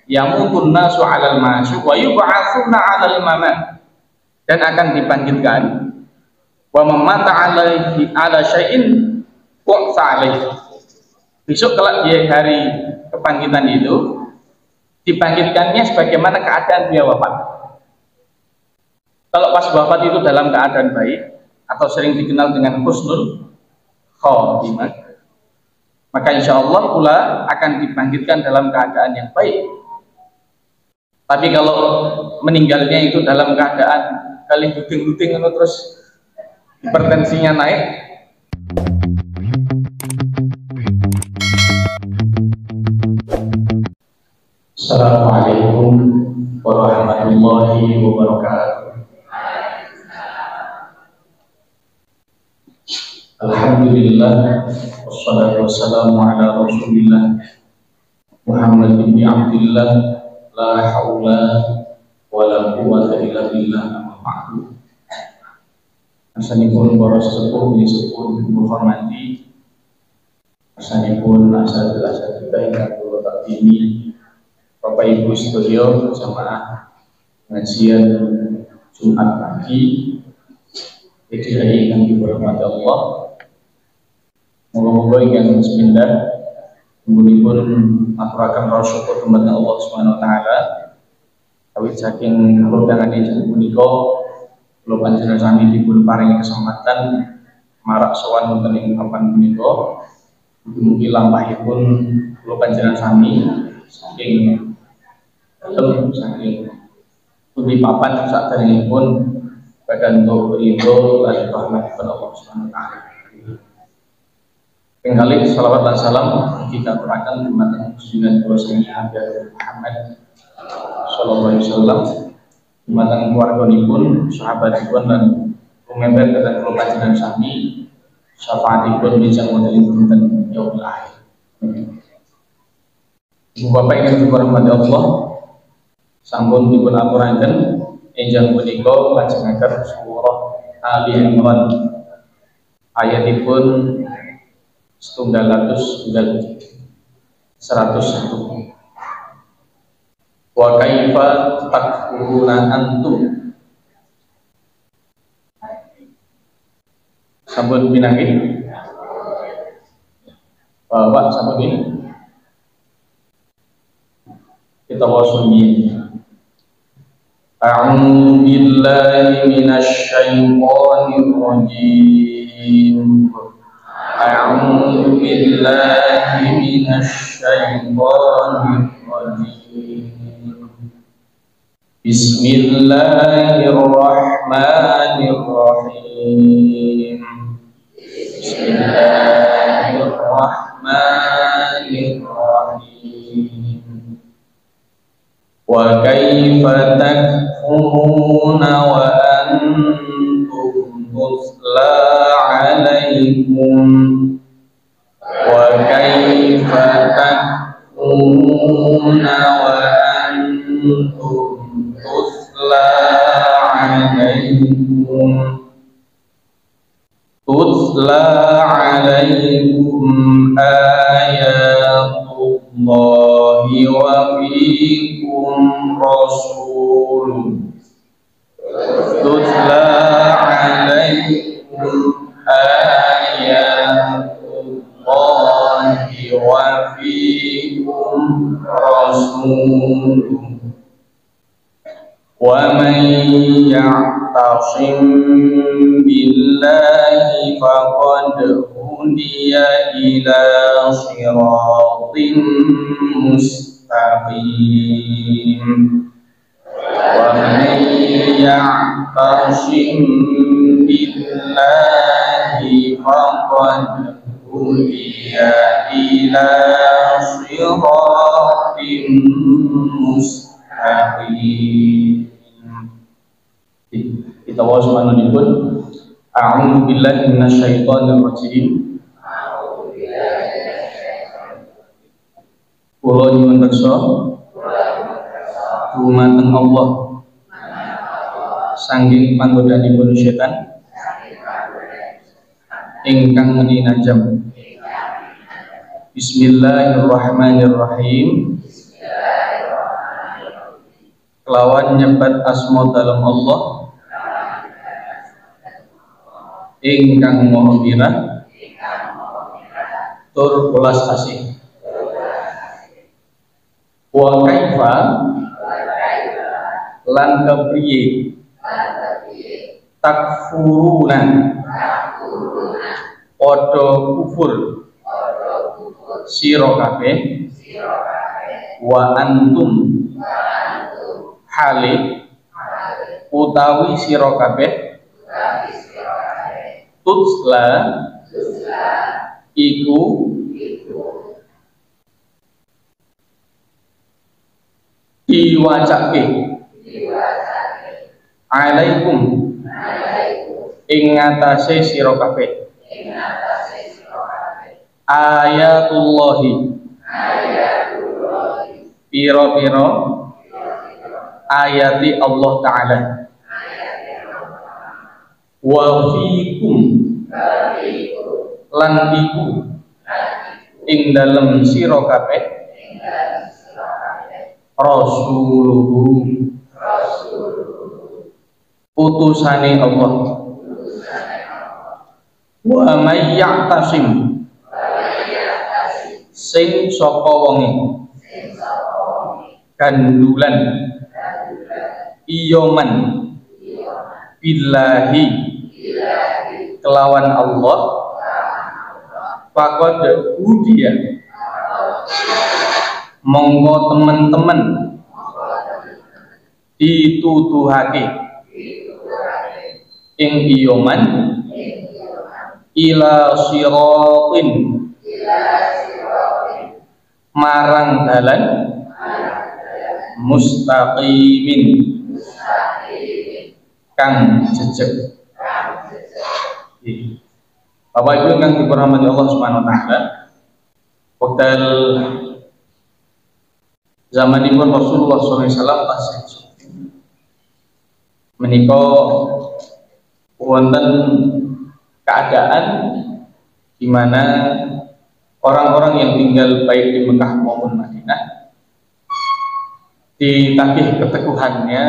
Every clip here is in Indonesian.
Yamutun nasu 'alal masyuk wa yub'atsuna 'alal mamat. Dan akan dibangkitkan wa mamata 'alaihi 'ala syai'in qa'sa 'alaihi. Besok kelak di hari kebangkitan itu dibangkitkannya sebagaimana keadaan dia wafat. Kalau pas wafat itu dalam keadaan baik atau sering dikenal dengan husnul khotimah, maka insya Allah pula akan dibangkitkan dalam keadaan yang baik. Tapi kalau meninggalnya itu dalam keadaan kali guting-guting terus hipertensinya naik, Assalamualaikum warahmatullahi wabarakatuh. Alhamdulillah, wassalatu wassalamu ala rasulillah Muhammad bin Abdillah, la hawla wa la quwwata illa billah, amma ba'du. Asanipun para sesepuh ini sepuh menghormati, asanipun asal-asal kita ingkang kula takdimi Bapak Ibu sedaya jamaah pengajian Jumat pagi yang dihormati Allah. Moga-moga ingkang bismillah mumpun aturaken rasa syukur dumateng Allah Subhanahu wa taala. Awit saking undangan injil punika kula panjenengan sami dipun paringi kesempatan marak sowan wonten ing papan punika. Mugi-mugi lampahipun kula panjenengan sami saking saking pundi papan saderengipun badan ridho lan rahmatipun Allah Subhanahu wa taala. Pengkali salawat dan salam kita aturaken dumateng junjungan kula sedaya Nabi Muhammad sallallahu alaihi wasallam, dumateng keluarganipun, sahabatipun dan pemember kaliyan kula panjenengan sami, syafaatipun bijak wonten dinten yaumul akhir. Ibu bapak ingkang dirahmati Allah, sampun dipun aturaken enjang punika lajengaken surah Ali Imran ayatipun 101. Wa kaifa takfuruna antum. Sampun pinanggih Bapak sampun ini kita wasunni. A'udzu billahi minasy syaithanir rajim. A'udzu billahi minasy syaithanir rajim. Bismillahirrahmanirrahim. Bismillahirrahmanirrahim. Wa kaifa takfuruna wa antum tutla alaikum. Wa kaifa takfuruna wa antum tutla alaikum. Tutla alaikum ayatullahi wa fiikum rasul. Tutla alaikum ayatullahi wa fiikum rasul. Wa man ya'tasim billahi faqad hudiya ila siratin mustaqim. Wa man ya'tasim billahi faqad hudiya ila siratin mustaqim. Kita wasmanipun a'udzu billahi minasyaitonir rajim. Kula nyuwun reksa dumateng Allah sangging panggodanipun setan ingkang ninajam. Bismillahirrahmanirrahim. kelawan nyebat asma dalam Allah ingkang maha mirah tur welas asih. Wa kaifa lan kepriye takfuruna padha kufur sira kabeh wa antum hale utawi sira kabeh tutsla iku diwacake alaikum ing ngatasé sira kabeh ayatullahi pira-pira ayati Allah Ta'ala wa fikum lan iku ing dalem sira kabeh rasuluhu utusane Allah wa may ya'tasim sing sapa wonge gandulan iyoman billahi kelawan Allah faqad udiya monggo teman-teman dituduhake ing iyoman ila siratin marang dalan mustaqimin kang jejeg. Bapak Ibu yang dirahmati Allah Subhanahu wa taala, wekdal zamanipun Rasulullah SAW tasih menika wonten keadaan di mana orang-orang yang tinggal baik di Mekah maupun Madinah ditagih keteguhannya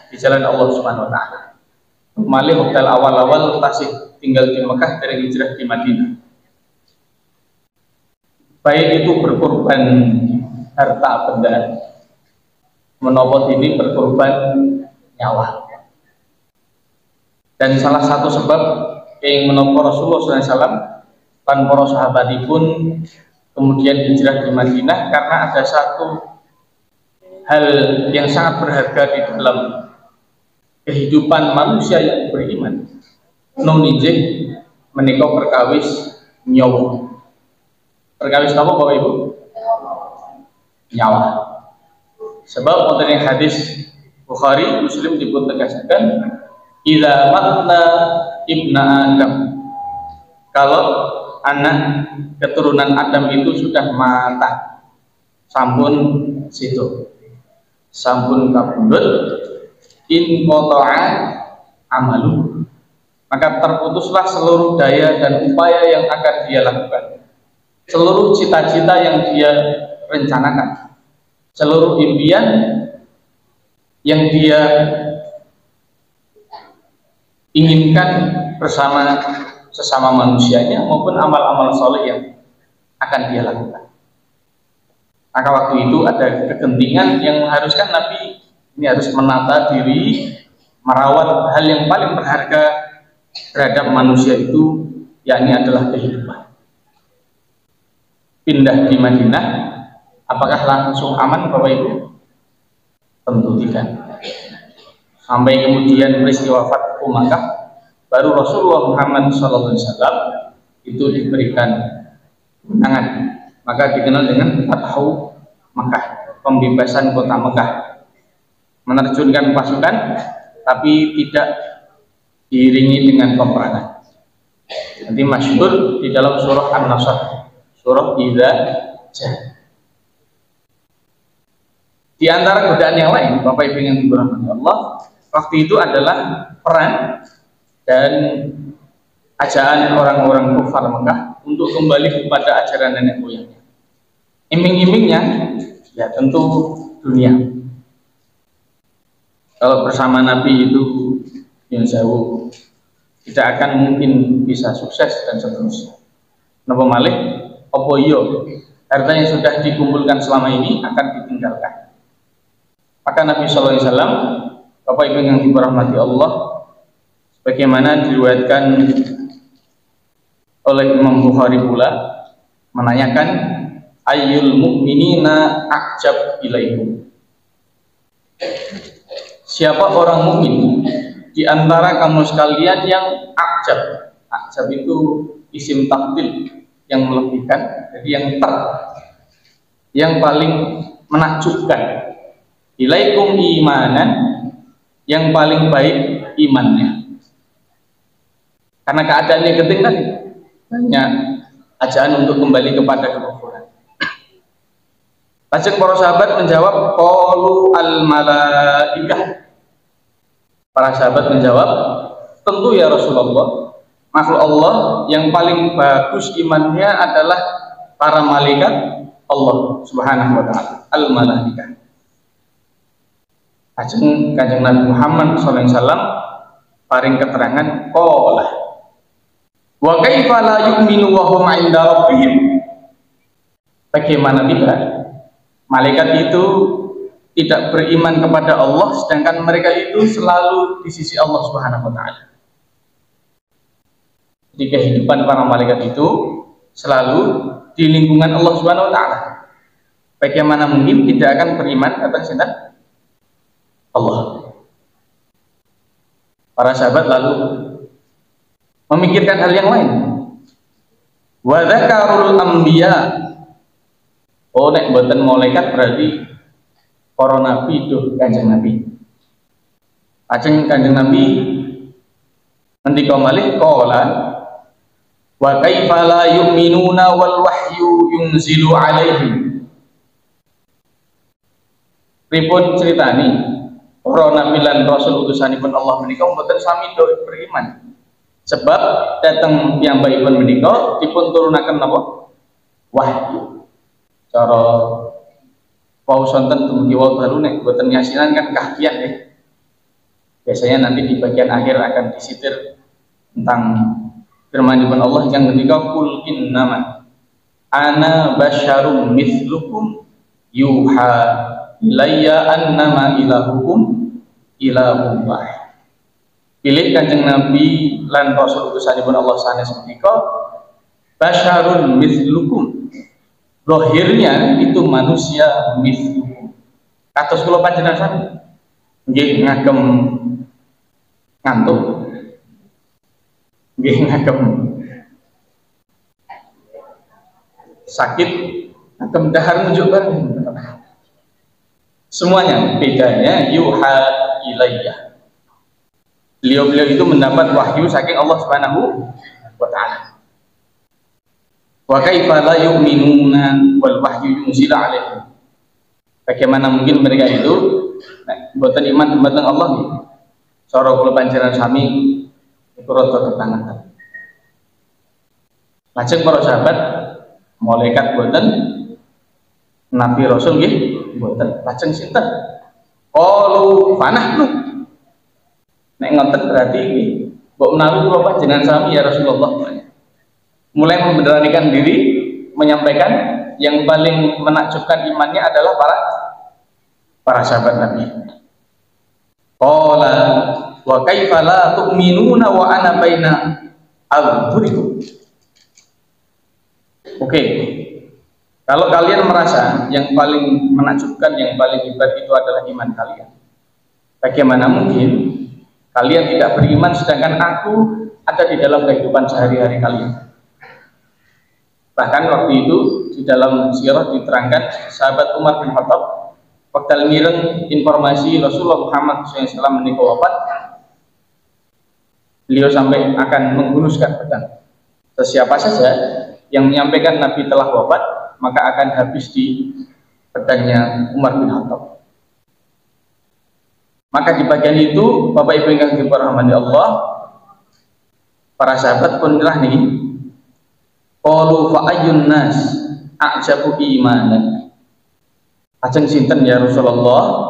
di jalan Allah Subhanahu wa taala. Malih wekdal awal-awal tasih tinggal di Mekah dari hijrah di Madinah. Baik itu berkorban harta benda menapa ini berkorban nyawa. Dan salah satu sebab yang menapa Rasulullah SAW dan para sahabatipun kemudian hijrah di Madinah karena ada satu hal yang sangat berharga di dalam kehidupan manusia yang beriman, nomijih menika perkawis nyawa. Perkawis apa Bapak Ibu? Nyawa. Sebab wonten ing hadis Bukhari Muslim dipun tegasaken idza matna ibna Adam, kalau anak keturunan Adam itu sudah mata sampun situ sampun kabundut in qata'a amalu, maka terputuslah seluruh daya dan upaya yang akan dia lakukan, seluruh cita-cita yang dia rencanakan, seluruh impian yang dia inginkan bersama sesama manusianya maupun amal-amal soleh yang akan dia lakukan. Maka waktu itu ada kegentingan yang mengharuskan Nabi ini harus menata diri, merawat hal yang paling berharga terhadap manusia itu, yakni adalah kehidupan. Pindah di Madinah, apakah langsung aman Bapak Ibu? Tentu tidak. Sampai kemudian peristiwa Fathu Makkah, baru Rasulullah Muhammad SAW itu diberikan kemenangan, maka dikenal dengan Fathu Makkah, pembebasan kota Mekah, menerjunkan pasukan tapi tidak diiringi dengan peperangan. Nanti masyhur di dalam surah An-Nasr, surah Idza Jaa. Di antara godaan yang lain, Bapak Ibu yang dirahmati Allah, waktu itu adalah perang dan ajakan orang-orang kufar Mekah untuk kembali kepada ajaran nenek moyangnya. Iming-imingnya ya tentu dunia. kalau bersama Nabi itu yang jauh tidak akan mungkin bisa sukses dan seterusnya. Napa malih apa iya harta yang sudah dikumpulkan selama ini akan ditinggalkan. Maka Nabi sallallahu alaihi wasallam, Bapak Ibu yang dirahmati Allah, sebagaimana diriwayatkan oleh Imam Bukhari pula, menanyakan ayyul mu'minina a'jab ilaikum. Siapa orang mukmin di antara kamu sekalian yang a'jab? A'jab itu isim tafdil yang melebihkan, jadi yang paling menakjubkan. Ilaikum imanan, yang paling baik imannya. Karena keadaannya genting tadi, banyak ajaan untuk kembali kepada kekufuran. Lajeng para sahabat menjawab, qalu al malaikah. Para sahabat menjawab, tentu ya Rasulullah, makhluk Allah yang paling bagus imannya adalah para malaikat Allah Subhanahu wa taala, al malaikah. Kanjeng Nabi Muhammad SAW paring keterangan, qala wa kaifa la yu'minu wa hum 'inda rabbihim. Bagaimana tidak malaikat itu tidak beriman kepada Allah sedangkan mereka itu selalu di sisi Allah Subhanahu wa taala. Di kehidupan para malaikat itu selalu di lingkungan Allah Subhanahu wa taala. Bagaimana mungkin tidak akan beriman atas sinten Allah? Para sahabat lalu memikirkan hal yang lain. Wa dzakarul anbiya. Oh, nek mboten malaikat berarti para nabi itu Kanjeng Nabi. Kanjeng Nabi ngendika malih qala wa kaifa la yu'minuna wal wahyu yunzilu alaihim. Pripun critani para nabi lan rasul utusanipun Allah menika mboten sami do beriman. Sebab datang piyambakipun menika dipun turunaken napa? Wahyu. Cara wau sonten dumugi wau dalu nek mboten yasinan kan kagian ya. Biasanya nanti di bagian akhir akan disitir tentang firman Allah yang ketika kul innama ana basyarum mithlukum yuha ilayya annama ilahukum ilahum wahid. Pilih Kanjeng Nabi lan Rasul utusanipun Allah sanes menika basyarun mithlukum. Zahirnya itu manusia mithlukum. Kados kula panjenengan sami nggih ngagem ngantuk, nggih ngagem sakit, ngagem dahar nunjuk bareng. Semuanya bedanya yuha ilayya. Beliau-beliau itu mendapat wahyu saking Allah Subhanahu wa taala. Wa kaifa la yu'minuna wal wahyu yunzila alaihim. Bagaimana mungkin mereka itu mboten iman dumateng Allah nggih. Cara kula panjenengan sami iku rada ketangan. Lajeng para sahabat, malaikat mboten, nabi rasul nggih mboten. Lajeng sinten? Qalu fanahnu. Nek ngoten berarti mbok menawi kula panjenengan sami ya Rasulullah. Mulai memberanikan diri menyampaikan yang paling menakjubkan imannya adalah para sahabat Nabi. Qala wa kaifa la tu'minuna wa ana baina adhurikum. Oke. Kalau kalian merasa yang paling menakjubkan, yang paling hebat itu adalah iman kalian, bagaimana mungkin kalian tidak beriman sedangkan aku ada di dalam kehidupan sehari-hari kalian? Bahkan waktu itu di dalam sirah diterangkan sahabat Umar bin Khattab waktu mireng informasi Rasulullah Muhammad SAW menikah wafat, beliau sampai akan menghunuskan pedang. Siapa saja yang menyampaikan Nabi telah wafat maka akan habis di pedangnya Umar bin Khattab. Maka di bagian itu Bapak Ibu yang dirahmati Allah, para sahabat pun nyerah nih. Qalu fa ayyun nas a'jabu imanan. Ajeng sinten ya Rasulullah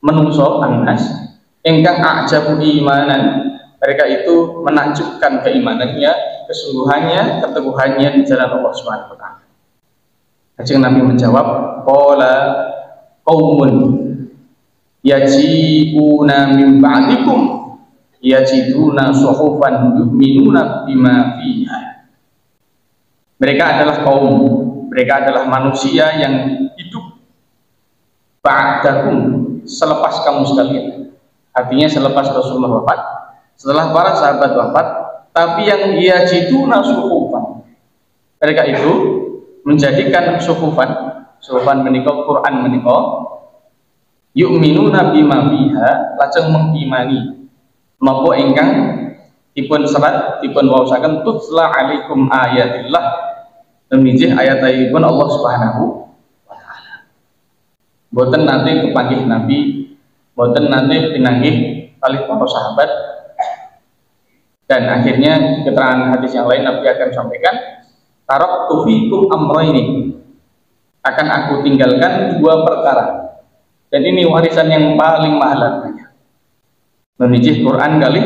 menungso annas ingkang ajabu imanan, mereka itu menakjubkan keimanannya, kesungguhannya, keteguhannya di jalan Allah Subhanahu wa taala. Kanjeng Nabi menjawab, qala qaumun yaji'una min ba'dikum yajiduna suhufan yu'minuna bima fiha. Mereka adalah kaum, mereka adalah manusia yang hidup ba'dakum, selepas kamu sekalian. Artinya selepas Rasulullah wafat, setelah para sahabat wafat, tapi yang yajiduna suhufan, mereka itu menjadikan suhufan menika Quran menika yu'minuna bima fiha, lajeng mengimani napa ingkang dipun serat dipun waosaken tutla alaikum ayatillah, nemijih ayat-ayatipun Allah Subhanahu wa taala. Boten nanti kepanggih Nabi, boten nanti pinanggih kali para sahabat, dan akhirnya keterangan hadis yang lain Nabi akan sampaikan, taraktu fikum amrayni, akan aku tinggalkan dua perkara, dan ini warisan yang paling mahal harganya, memijih Quran kali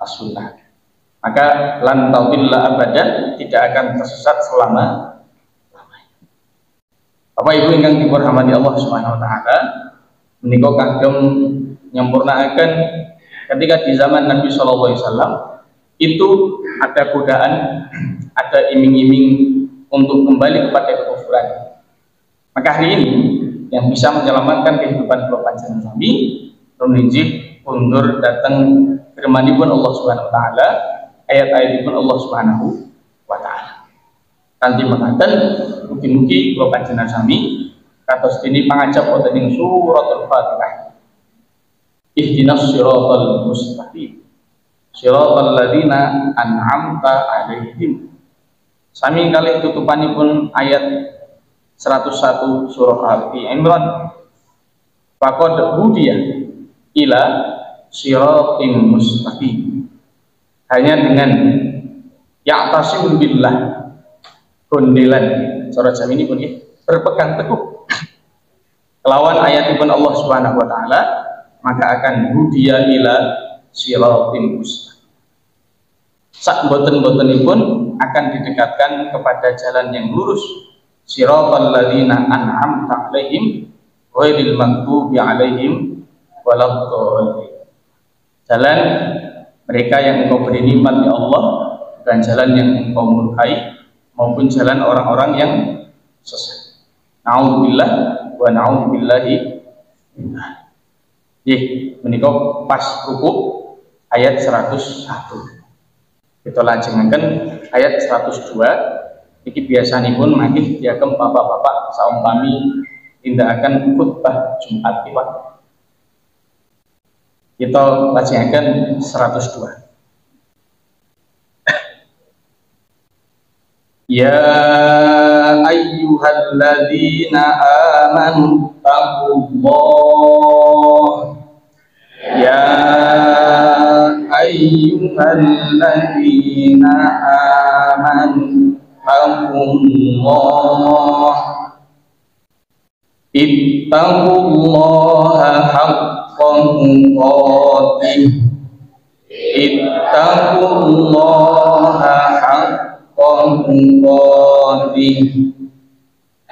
as-sunnah. Maka lan tadilla abadan, tidak akan tersesat selama lamanya. Bapak Ibu ingkang dirahmati Allah Subhanahu wa taala, menika kagem nyampurnaaken ketika di zaman Nabi sallallahu alaihi wasallam itu ada godaan, ada iming-iming untuk kembali kepada kekufuran. Maka hari ini yang bisa menyelamatkan kehidupan kula panjenengan sami nulijih undur datang firmanipun Allah Subhanahu wa taala, ayat-ayatipun Allah Subhanahu wa taala. Kanthi mekaten mugi-mugi kula panjenengan sami kados dene pangajap wonten ing suratul Fatihah. Ihdinas siratal mustaqim, siratal ladzina an'amta 'alaihim. Sami kalih tutupanipun ayat 101 surah Ali Imran. Faqad hudiya ila siratim mustaqim. Hanya dengan ya'tasim billah, gondelan cara jam ini pun ya, berpegang teguh kelawan ayatipun Allah Subhanahu wa taala, maka akan hudiya ila siratim mustaqim. Sak boten-botenipun akan didekatkan kepada jalan yang lurus, siratal ladzina an'amta 'alaihim ghairil maghdubi 'alaihim waladdallin. Jalan mereka yang Engkau beri nikmat ya Allah, dan jalan yang Engkau murkai, maupun jalan orang-orang yang sesat. Na'udzubillah wa na'udzubillahi minna. Menika pas ruku ayat 101. Kita lajengaken ayat 102. Iki biasanipun mangke diagem bapak-bapak saumpami tindakaken khutbah Jumat Kliwon. Kita lajengaken 102. Ya ayyuhalladzina amanu taqullah, ya ayyuhalladzina amanu taqullah, ittaqullaha haqqa tuqatih, ittaqullaha haqqa tuqatih,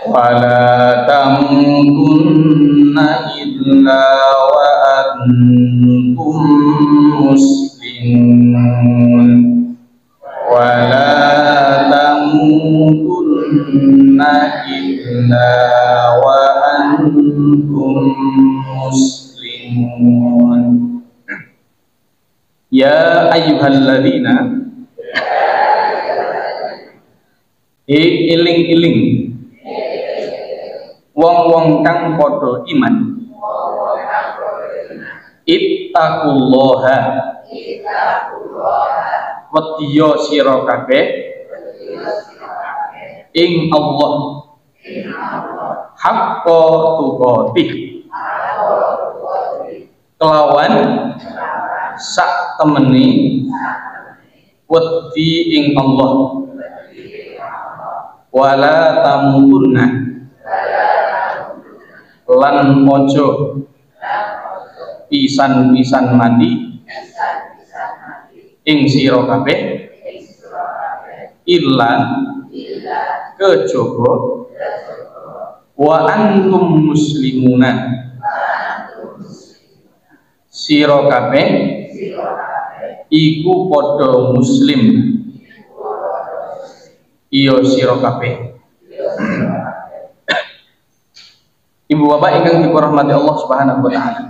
wa la tamutunna illa wa antum muslimun, wa la tamutunna illa wa antum muslimun. Ya ayyuhalladzina, iling-iling wong-wong kang padha iman, ittaqullaha, wedya sira kabeh ing Allah, haqqa tuqatih, kelawan sak temeni wedi ing Allah, wala tamutunna, lan ojo pisan-pisan mati ing sira kabeh illa kejaba wa antum muslimuna sira kabeh iku padha muslim iya sira kabeh. Ibu bapak ingkang dirahmati Allah Subhanahu wa taala,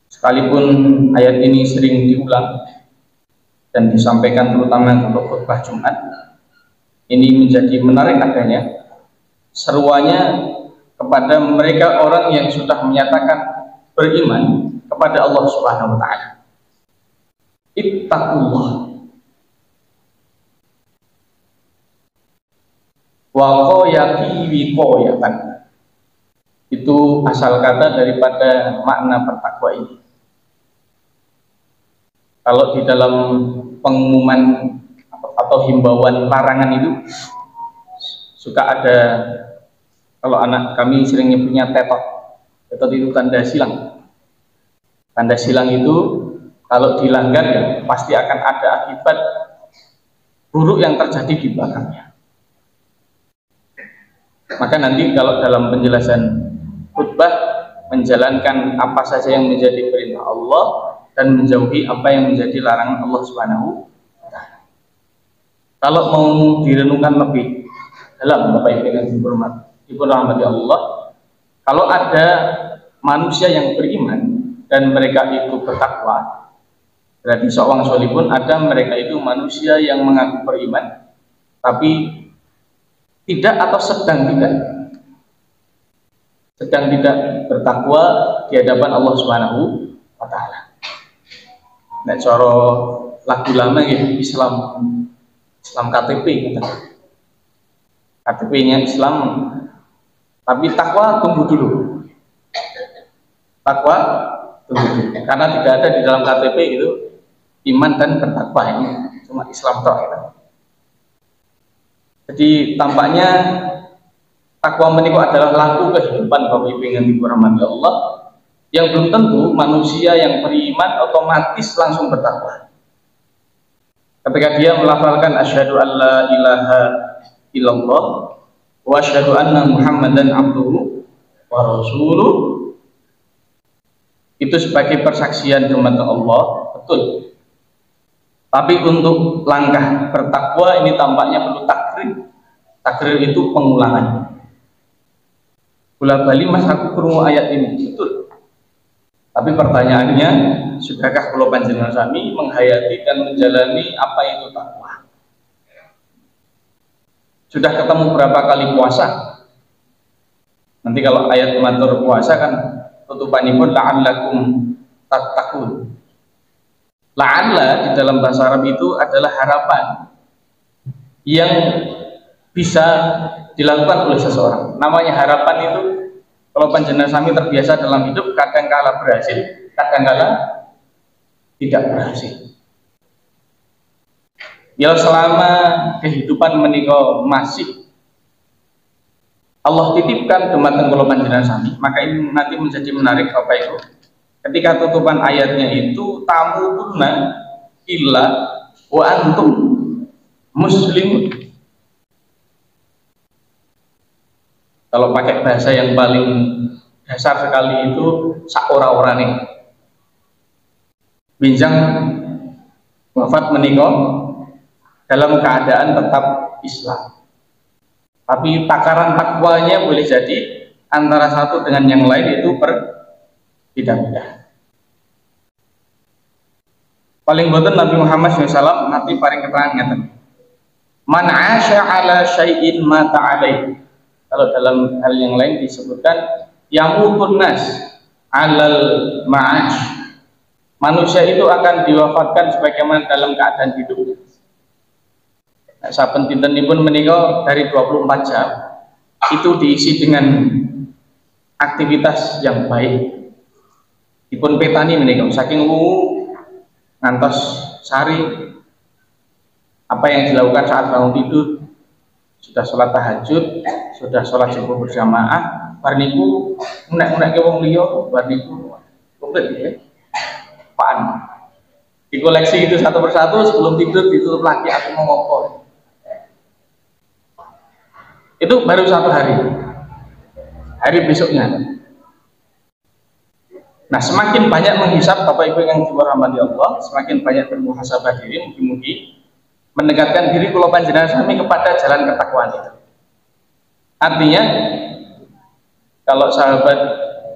sekalipun ayat ini sering diulang dan disampaikan terutama untuk khutbah Jumat, ini menjadi menarik adanya seruannya kepada mereka orang yang sudah menyatakan beriman kepada Allah Subhanahu wa taala. Ittaqullah wa qayati wiqayatan. Itu asal kata daripada makna bertakwa ini. Kalau di dalam pengumuman atau himbauan larangan itu suka ada, kalau anak kami sering nyebutnya tetot. Tetot itu tanda silang. Tanda silang itu kalau dilanggar ya pasti akan ada akibat buruk yang terjadi di belakangnya. Maka nanti kalau dalam penjelasan khutbah menjalankan apa saja yang menjadi perintah Allah dan menjauhi apa yang menjadi larangan Allah Subhanahu wa taala. Kalau mau direnungkan lebih dalam Bapak Ibu yang dirahmati Allah, kalau ada manusia yang beriman dan mereka itu bertakwa, berarti seorang solihun ada mereka itu manusia yang mengaku beriman tapi tidak atau sedang tidak bertakwa di hadapan Allah Subhanahu wa taala. Nek cara lagu lama gitu, Islam KTP gitu. KTP-nya Islam, tapi takwa tunggu dulu. Takwa tunggu dulu. Karena tidak ada di dalam KTP itu iman dan bertakwa, ini cuma Islam toh gitu. Jadi tampaknya takwa menika adalah laku kehidupan Bapak Ibu yang dirahmati Allah, yang belum tentu manusia yang beriman otomatis langsung bertakwa. Ketika dia melafalkan asyhadu an la ilaha illallah wa asyhadu anna Muhammadan abduhu wa rasuluh, itu sebagai persaksian kepada Allah, betul. Tapi untuk langkah bertakwa ini tampaknya perlu takrir. Takrir itu pengulangan. Bola bali mas aku krungu ayat ini, betul. Tapi pertanyaannya, sudahkah kula panjenengan sami menghayati dan menjalani apa itu takwa? Sudah ketemu berapa kali puasa? Nanti kalau ayat matur puasa kan tutupanipun la'allakum tattaqun. La'alla di dalam bahasa Arab itu adalah harapan yang bisa dilakukan oleh seseorang. Namanya harapan itu, kalau panjenengan sami terbiasa dalam hidup, kadang-kala berhasil, kadang-kala tidak berhasil. Ya selama kehidupan menika masih Allah titipkan dumateng kula panjenengan sami, maka ini nanti menjadi menarik Bapak Ibu. Ketika tutupan ayatnya itu tamu punna illa wa antum muslimun. Kalau pakai bahasa yang paling dasar sekali itu sakora-orane. Binjang wafat menikah dalam keadaan tetap Islam. Tapi takaran takwanya boleh jadi antara satu dengan yang lain itu berbeda-beda. Paling boten Nabi Muhammad SAW nanti paling keterangan ngeten. Man 'asya 'ala syai'in mata 'alaihi. Kalau dalam hal yang lain disebutkan yamutun nas 'alal ma'ash. Manusia itu akan diwafatkan sebagaimana dalam keadaan hidup. Nah, saben dintenipun menika dari 24 jam itu diisi dengan aktivitas yang baik. Dipun petani menika saking ngantos sari apa yang dilakukan saat bangun tidur, sudah sholat tahajud, sudah sholat subuh berjamaah, bar niku nek-nek wong liya bar niku komplit ya. Apaan? Dikoleksi itu satu persatu, sebelum tidur ditutup lagi, aku mau ngopor. Itu baru satu hari. Hari besoknya. Nah, semakin banyak menghisap Bapak Ibu yang dirahmati Allah, semakin banyak bermuhasabah diri, mugi-mugi mendekatkan diri kula panjenengan sami kepada jalan ketakwaan itu. Artinya, kalau sahabat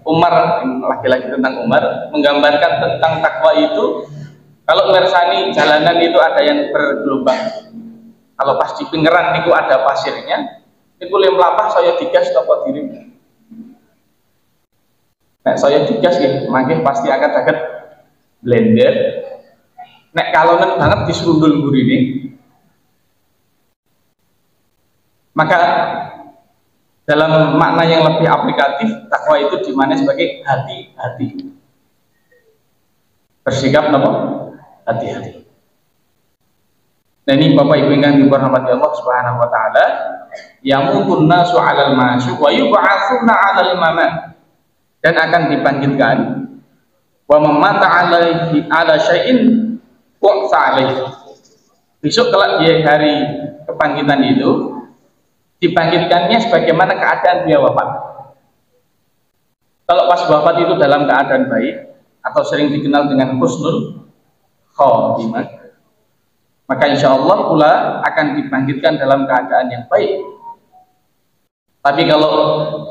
Umar, laki-laki tentang Umar, menggambarkan tentang takwa itu, kalau ngersani jalanan itu ada yang bergelombang. Kalau pas di pingeran itu ada pasirnya, itu lem lapah saya digas toko diri. Nek saya digas ya, makin pasti akan dapat blender. Nek kalonen banget diserundul gurine. Maka dalam makna yang lebih aplikatif, takwa itu dimana sebagai hati-hati. Bersikap apa? Hati-hati. Nah ini Bapak Ibu yang dirahmati Allah Subhanahu wa taala, yamutun nasu 'alal masyuq wa yub'atsuna 'alal mamat. Dan akan dibangkitkan wa mamata alaihi ala syai'in waqsa alaihi. Besok kelak di hari kebangkitan itu dibangkitkannya sebagaimana keadaan dia wafat. Kalau pas wafat itu dalam keadaan baik atau sering dikenal dengan husnul khotimah, maka insya Allah pula akan dibangkitkan dalam keadaan yang baik. Tapi kalau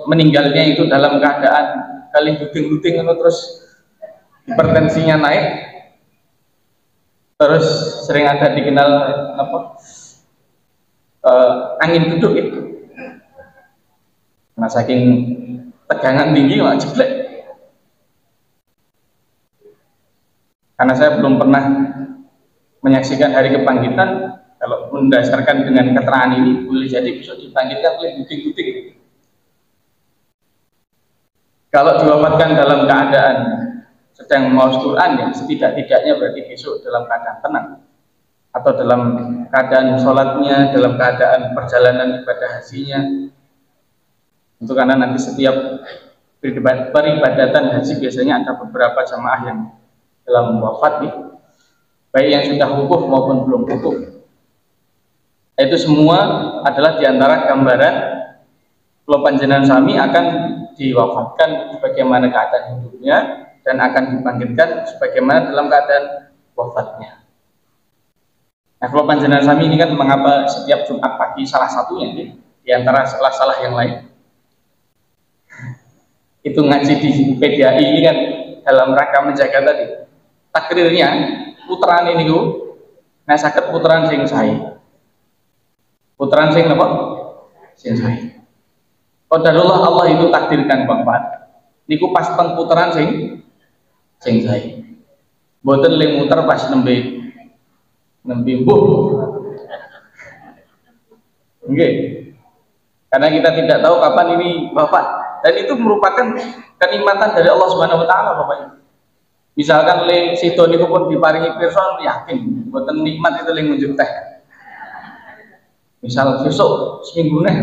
meninggalnya itu dalam keadaan kali luting-luting terus hipertensinya naik, terus sering ada dikenal apa angin duduk itu, karena saking tegangan tinggi malah jeblek. Karena saya belum pernah menyaksikan hari kebangkitan, kalau mendasarkan dengan keterangan ini boleh jadi bisa dibangkitkan oleh luting-luting. Kalau diwafatkan dalam keadaan sedang mau Quran, ya setidak-tidaknya berarti besok dalam keadaan tenang, atau dalam keadaan sholatnya, dalam keadaan perjalanan ibadah hajinya. Untuk karena nanti setiap peribadatan haji biasanya ada beberapa jamaah yang dalam wafat, baik yang sudah wukuf maupun belum wukuf. Itu semua adalah diantara gambaran kalau panjenengan sami akan diwafatkan sebagaimana keadaan hidupnya dan akan dibangkitkan sebagaimana dalam keadaan wafatnya. Nah, kalau panjenengan sami ini kan mengapa setiap Jumat pagi salah satunya di antara salah-salah yang lain itu ngaji di PDAI ini kan dalam rangka menjaga tadi takrirnya puteran ini nah sakit puteran sing sae, puteran sing apa sing sae. Qadarullah Allah itu takdirkan Bapak niku pas teng puteran sing sae, mboten le muter pas nembe mbuh nggih, karena kita tidak tahu kapan ini Bapak, dan itu merupakan kenikmatan dari Allah Subhanahu wa taala Bapak. Misalkan le sido niku pun diparingi pirsa yakin mboten nikmat itu le ngunjuk teh. Misal besok seminggu neh.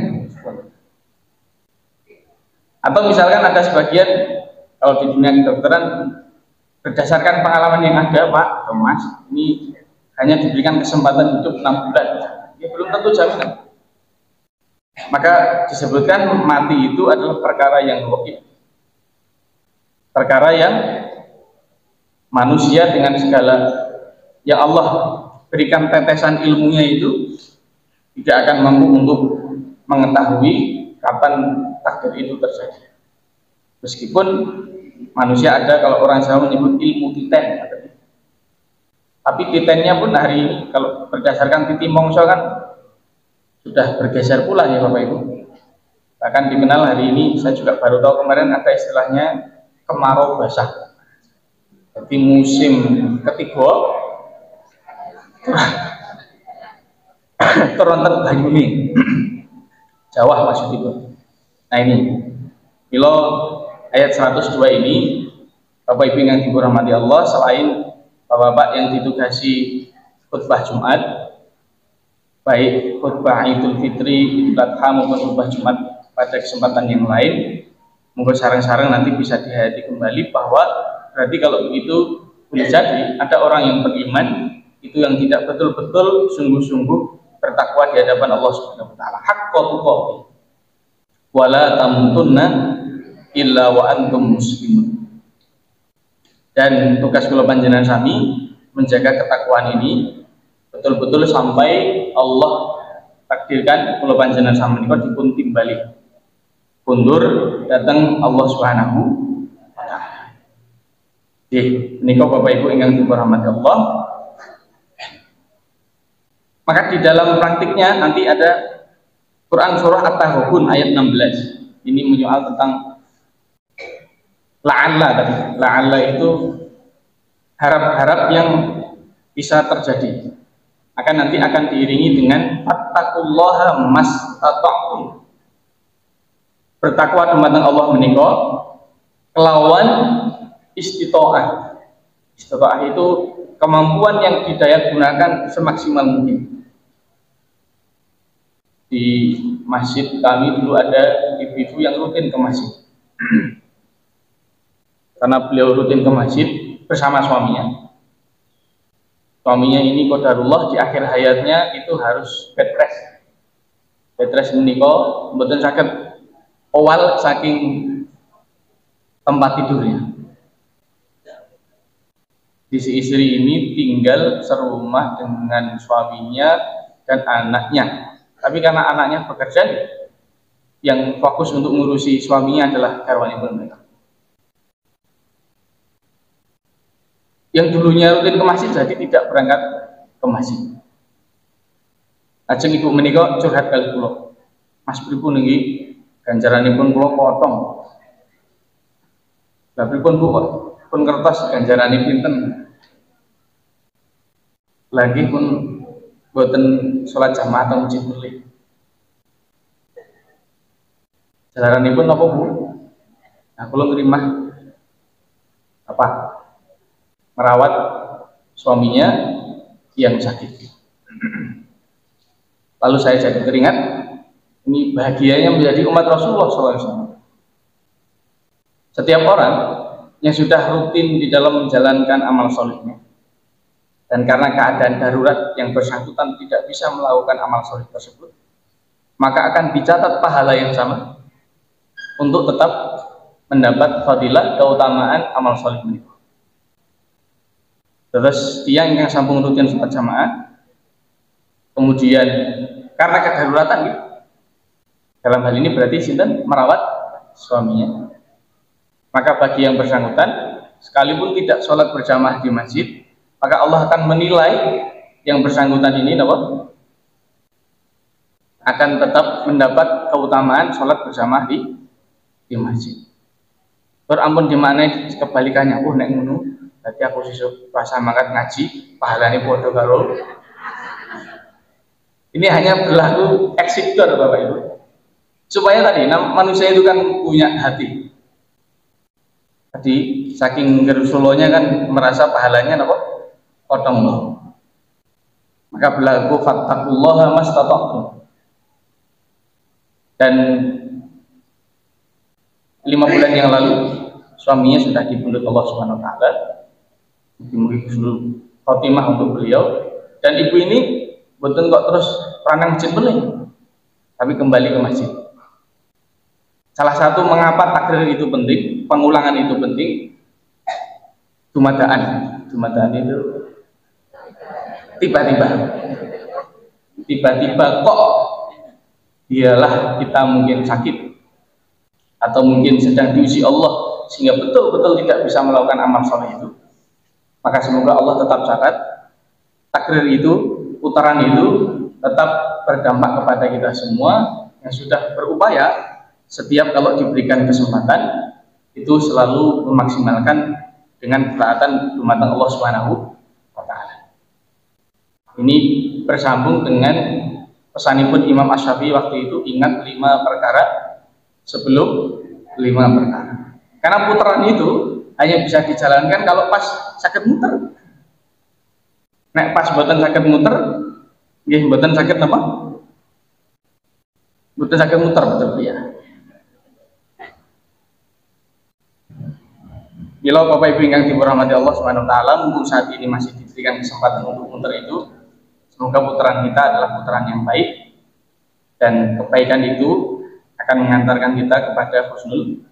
Atau misalkan ada sebagian kalau di dunia kedokteran berdasarkan pengalaman yang ada Pak Mas, ini hanya diberikan kesempatan hidup 6 bulan, ya belum tentu jaminan. Maka disebutkan mati itu adalah perkara yang gaib, perkara yang manusia dengan segala yang Allah berikan tetesan ilmunya itu tidak akan mampu untuk mengetahui kapan takdir itu terjadi. Meskipun manusia ada, kalau orang Jawa menyebut ilmu titen, tapi titennya pun hari ini kalau berdasarkan titi mongso kan sudah bergeser pula ya Bapak Ibu. Bahkan dikenal hari ini, saya juga baru tahu kemarin ada istilahnya kemarau basah. Jadi musim ketiga teronten banyune Jawa maksudnya. Nah ini bila ayat 102 ini Bapak Ibu yang dirahmati Allah, selain Bapak-bapak yang ditugasi khutbah Jumat, baik khutbah Idul Fitri, Idul Adha maupun khutbah Jumat pada kesempatan yang lain, Monggo sarang-sarang nanti bisa dihayati kembali bahwa berarti kalau begitu boleh jadi ada orang yang beriman itu yang tidak betul-betul sungguh-sungguh bertakwa di hadapan Allah Subhanahu wa taala. Haqqa tuqatih. Wala tamutunna illa wa antum muslimun. Dan tugas kula panjenengan sami menjaga ketakwaan ini betul-betul sampai Allah takdirkan kula panjenengan sami menika dipun timbali kundur datang Allah Subhanahu wa taala. Menika Bapak Ibu ingkang dirahmati Allah. Maka di dalam praktiknya nanti ada Quran surah At-Taghabun ayat 16. Ini menyoal tentang la'alla tadi. La'alla itu harap-harap yang bisa terjadi. Nanti akan diiringi dengan fattaqullaha mastata'tum. Bertakwa dumateng Allah menika kelawan istitoah. Istitoah itu kemampuan yang didaya gunakan semaksimal mungkin. Di masjid kami dulu ada ibu-ibu yang rutin ke masjid. Karena beliau rutin ke masjid bersama suaminya. Suaminya ini qadarullah di akhir hayatnya itu harus bed rest. Bed rest menika mboten saged owal saking tempat tidurnya. Si istri ini tinggal serumah dengan suaminya dan anaknya. Tapi karena anaknya bekerja, yang fokus untuk mengurusi suaminya adalah garwanipun mereka. Yang dulunya rutin ke masjid jadi tidak berangkat ke masjid. Ajeng ibu menika curhat kali kula. Mas pripun niki ganjaranipun kula potong. Lah pripun Bu? Pun kertas ganjarane pinten? Lagi pun boten sholat jamaah atau masjid beli. Jalaranipun apa Bu? Nah, kula ngrimah apa? Merawat suaminya yang sakit. Lalu saya jadi teringat, ini bahagianya menjadi umat Rasulullah SAW. Setiap orang yang sudah rutin di dalam menjalankan amal solihnya, dan karena keadaan darurat yang bersangkutan tidak bisa melakukan amal solih tersebut, maka akan dicatat pahala yang sama untuk tetap mendapat fadilah keutamaan amal solih menika. Terus tiang yang sambung rutin sholat jamaah, kemudian karena kedaruratan gitu, dalam hal ini berarti sinten merawat suaminya, maka bagi yang bersangkutan sekalipun tidak sholat berjamaah di masjid, maka Allah akan menilai yang bersangkutan ini akan tetap mendapat keutamaan sholat berjamaah di masjid. Berampun dimana kebalikannya, nek ngono berarti aku sesuk pas mangkat ngaji pahalane padha karo. Ini hanya berlaku eksiktor Bapak Ibu. Supaya tadi manusia itu kan punya hati. Tadi saking gerusulonya kan merasa pahalanya potong loh. Maka berlaku fattaqullaha mastata'tum. Dan 5 bulan yang lalu suaminya sudah dipundhut Allah Subhanahu wa taala. Diberi husnul khotimah untuk beliau, dan ibu ini betul kok terus pranang masjid bening, tapi kembali ke masjid. Salah satu mengapa takrir itu penting, pengulangan itu penting, Jumadaan itu tiba-tiba kok dialah kita mungkin sakit atau mungkin sedang diuji Allah sehingga betul-betul tidak bisa melakukan amal soleh itu. Maka semoga Allah tetap catat takrir itu, putaran itu tetap berdampak kepada kita semua yang sudah berupaya setiap kalau diberikan kesempatan itu selalu memaksimalkan dengan ketaatan dumateng Allah Subhanahu wa taala. Ini bersambung dengan pesanipun Imam Asy-Syafi'i waktu itu, ingat 5 perkara sebelum 5 perkara. Karena putaran itu hanya bisa dijalankan kalau pas sakit muter. Nek pas mboten sakit muter, nggih mboten sakit apa? Mboten sakit muter betul ya. Bila Bapak Ibu yang dirahmati Allah Subhanahu wa taala, mumpung saat ini masih diberikan kesempatan untuk muter itu, semoga putaran kita adalah putaran yang baik dan kebaikan itu akan mengantarkan kita kepada husnul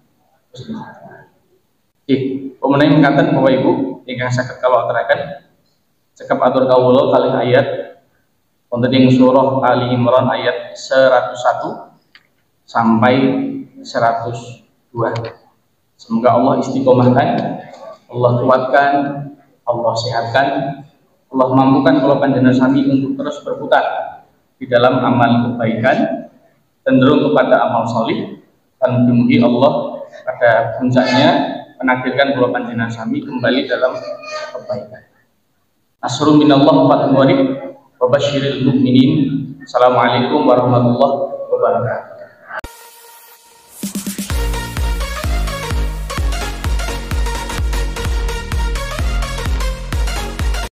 khotimah. Pemenang mengatakan Bapak Ibu ingkang saged kalau aturaken cekap atur kawula kalih ayat wonten ing surah Ali Imran ayat 101 sampai 102. Semoga Allah istiqomahkan, Allah kuatkan, Allah sehatkan, Allah mampukan kalau panjenengan sami untuk terus berputar di dalam amal kebaikan, cenderung kepada amal solih, dan mugi Allah pada puncaknya menakdirkan kalau panjenengan sami kembali dalam kebaikan. Nasrun minallah wa fathu qarib wa basyiril mu'minin. Assalamualaikum warahmatullahi wabarakatuh.